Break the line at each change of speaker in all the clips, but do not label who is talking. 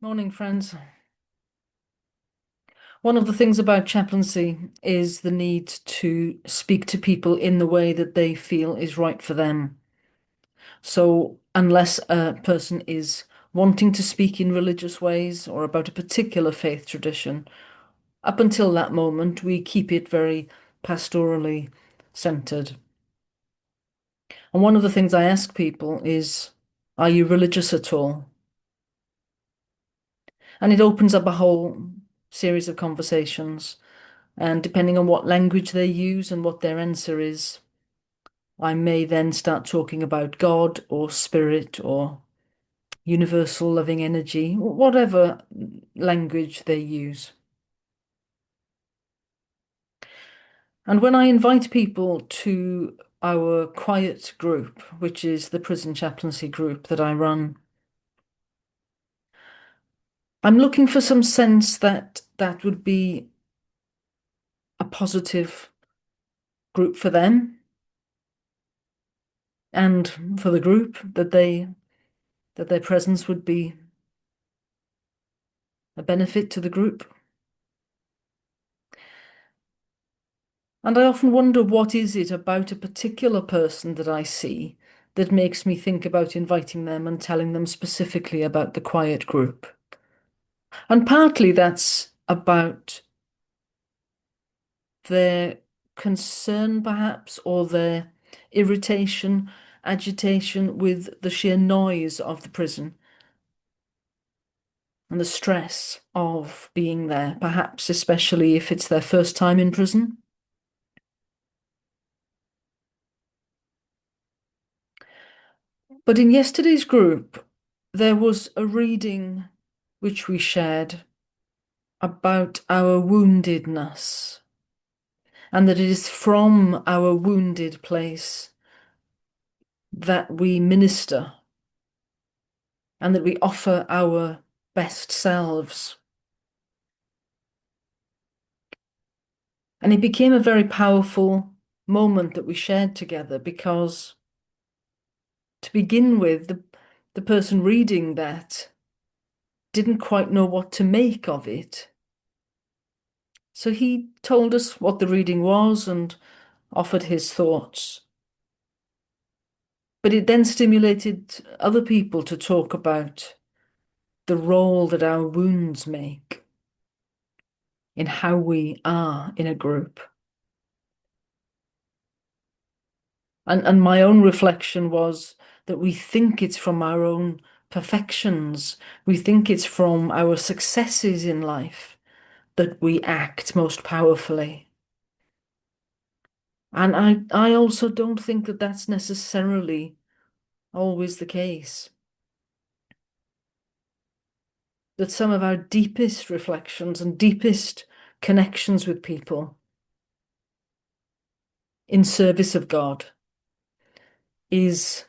Morning, friends. One of the things about chaplaincy is the need to speak to people in the way that they feel is right for them. So, unless a person is wanting to speak in religious ways or about a particular faith tradition, up until that moment, we keep it very pastorally centered. And one of the things I ask people is, are you religious at all? And it opens up a whole series of conversations. And depending on what language they use and what their answer is, I may then start talking about God or spirit or universal loving energy, whatever language they use. And when I invite people to our quiet group, which is the prison chaplaincy group that I run, I'm looking for some sense that that would be a positive group for them and for the group, that their presence would be a benefit to the group. And I often wonder, what is it about a particular person that I see that makes me think about inviting them and telling them specifically about the quiet group. And partly that's about their concern, perhaps, or their irritation, agitation with the sheer noise of the prison and the stress of being there, perhaps especially if it's their first time in prison. But in yesterday's group, there was a reading which we shared about our woundedness, and that it is from our wounded place that we minister and that we offer our best selves. And it became a very powerful moment that we shared together because, to begin with, the person reading that didn't quite know what to make of it. So he told us what the reading was and offered his thoughts. But it then stimulated other people to talk about the role that our wounds make in how we are in a group. And my own reflection was that we think it's from our own perfections, we think it's from our successes in life that we act most powerfully. And I also don't think that that's necessarily always the case. That some of our deepest reflections and deepest connections with people in service of God is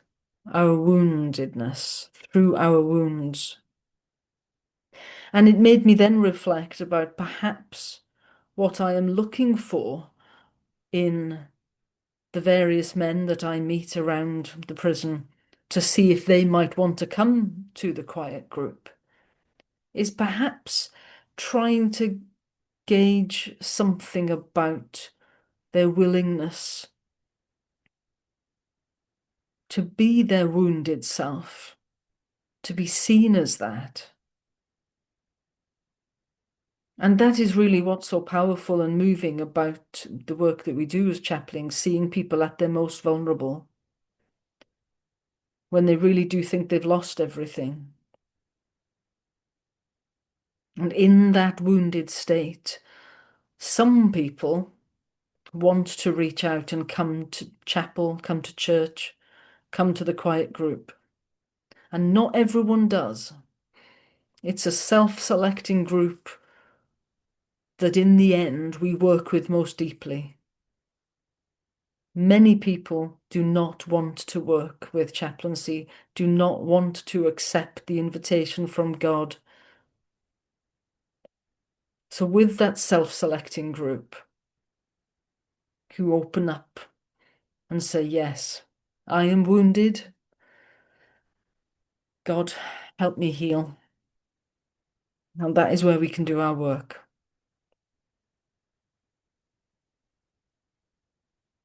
our woundedness, through our wounds. And it made me then reflect about perhaps what I am looking for in the various men that I meet around the prison to see if they might want to come to the quiet group, is perhaps trying to gauge something about their willingness to be their wounded self, to be seen as that. And that is really what's so powerful and moving about the work that we do as chaplains, seeing people at their most vulnerable, when they really do think they've lost everything. And in that wounded state, some people want to reach out and come to chapel, come to church, come to the quiet group. And not everyone does. It's a self-selecting group that in the end we work with most deeply. Many people do not want to work with chaplaincy, do not want to accept the invitation from God. So with that self-selecting group who open up and say, yes, I am wounded. God, help me heal. And that is where we can do our work.